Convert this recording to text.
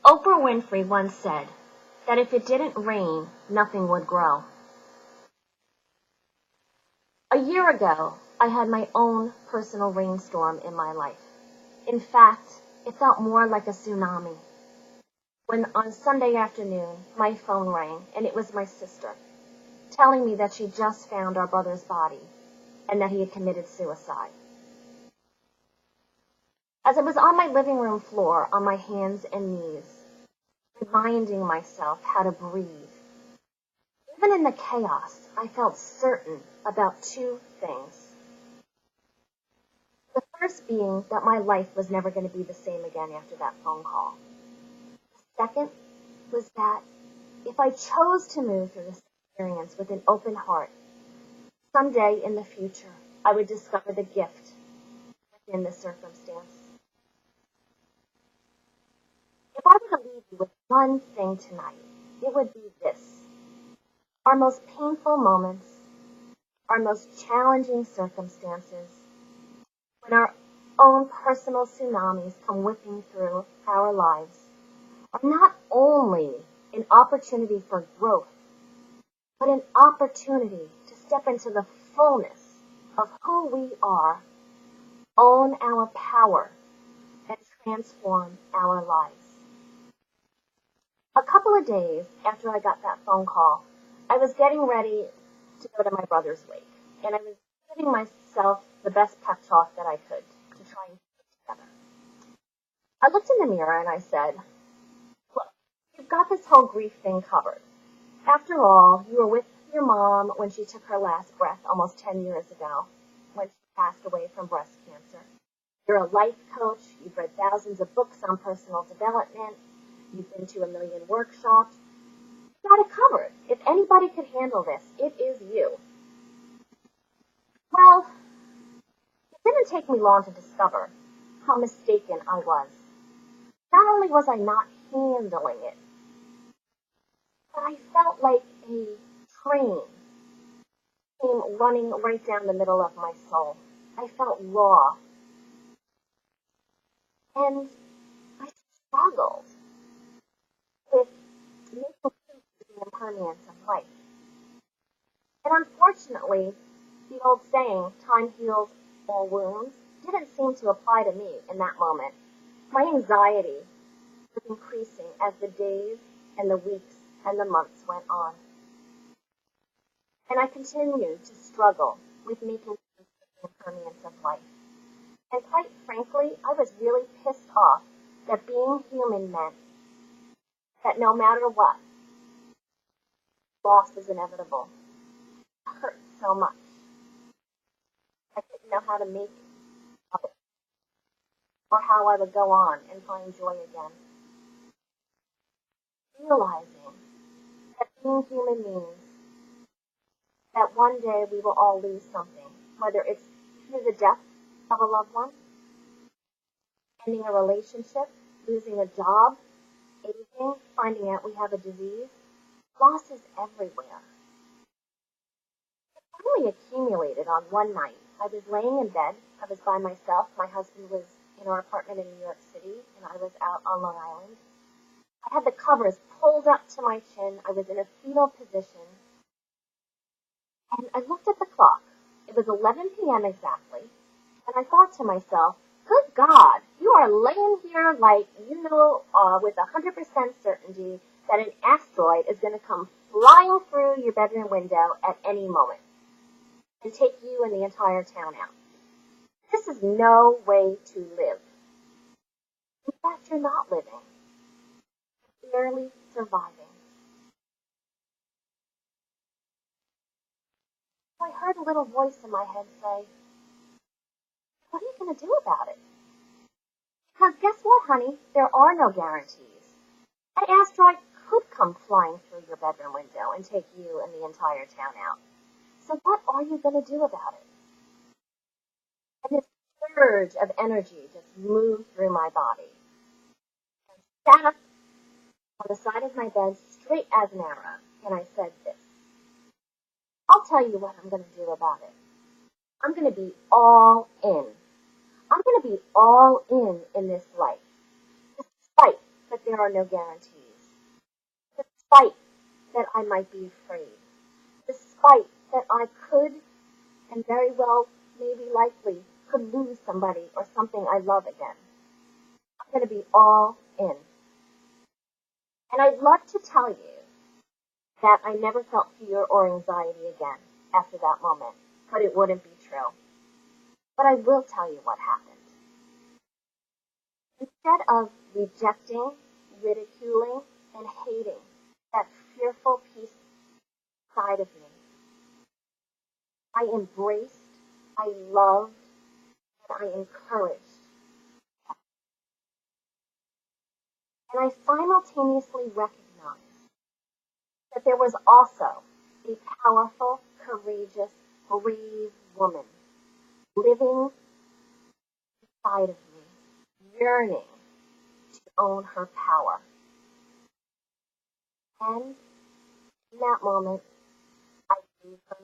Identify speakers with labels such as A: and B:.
A: Oprah Winfrey once said that if it didn't rain, nothing would grow. A year ago, I had my own personal rainstorm in my life. In fact, it felt more like a tsunami. When on Sunday afternoon, my phone rang, and it was my sister, telling me that she just found our brother's body and that he had committed suicide. As I was on my living room floor on my hands and knees, reminding myself how to breathe, even in the chaos, I felt certain about two things. The first being that my life was never going to be the same again after that phone call. The second was that if I chose to move through this experience with an open heart, someday in the future, I would discover the gift within the circumstance. If I were to leave you with one thing tonight, it would be this. Our most painful moments, our most challenging circumstances, when our own personal tsunamis come whipping through our lives, are not only an opportunity for growth, but an opportunity to step into the fullness of who we are, own our power, and transform our lives. A couple of days after I got that phone call, I was getting ready to go to my brother's wake, and I was giving myself the best pep talk that I could to try and keep it together. I looked in the mirror and I said, "Look, you've got this whole grief thing covered. After all, you were with your mom when she took her last breath almost 10 years ago, when she passed away from breast cancer. You're a life coach. You've read thousands of books on personal development. You've been to a million workshops. You've got it covered. If anybody could handle this, it is you." Well, it didn't take me long to discover how mistaken I was. Not only was I not handling it, but I felt like a train came running right down the middle of my soul. I felt raw. And I struggled with making peace with the impermanence of life. And unfortunately, the old saying, time heals all wounds, didn't seem to apply to me in that moment. My anxiety was increasing as the days and the weeks and the months went on. And I continued to struggle with making peace with the impermanence of life. And quite frankly, I was really pissed off that being human meant that no matter what, loss was inevitable. It hurt so much. I didn't know how to make it, or how I would go on and find joy again. Realizing that being human means that one day we will all lose something, whether it's through the death of a loved one, ending a relationship, losing a job, aging, finding out we have a disease. Loss is everywhere. It finally accumulated on one night. I was laying in bed. I was by myself. My husband was in our apartment in New York City, and I was out on Long Island. I had the covers pulled up to my chin. I was in a fetal position. And I looked at the clock. It was 11 p.m. exactly. And I thought to myself, good God, you are laying here like you know with 100% certainty that an asteroid is going to come flying through your bedroom window at any moment and take you and the entire town out. This is no way to live. In fact, you're not living. You're barely surviving. So I heard a little voice in my head say, what are you going to do about it? Because guess what, honey? There are no guarantees. An asteroid could come flying through your bedroom window and take you and the entire town out. So what are you going to do about it? And this surge of energy just moved through my body. I sat up on the side of my bed, straight as an arrow, and I said this. I'll tell you what I'm going to do about it. I'm going to be all in. I'm going to be all in this life, despite the But there are no guarantees. Despite that I might be afraid, despite that I could and very well, maybe likely, could lose somebody or something I love again, I'm going to be all in. And I'd love to tell you that I never felt fear or anxiety again after that moment, but it wouldn't be true. But I will tell you what happened. Instead of rejecting, ridiculing, and hating that fearful piece inside of me, I embraced, I loved, and I encouraged. And I simultaneously recognized that there was also a powerful, courageous, brave woman living inside of me, yearning to own her power. And in that moment, I gave her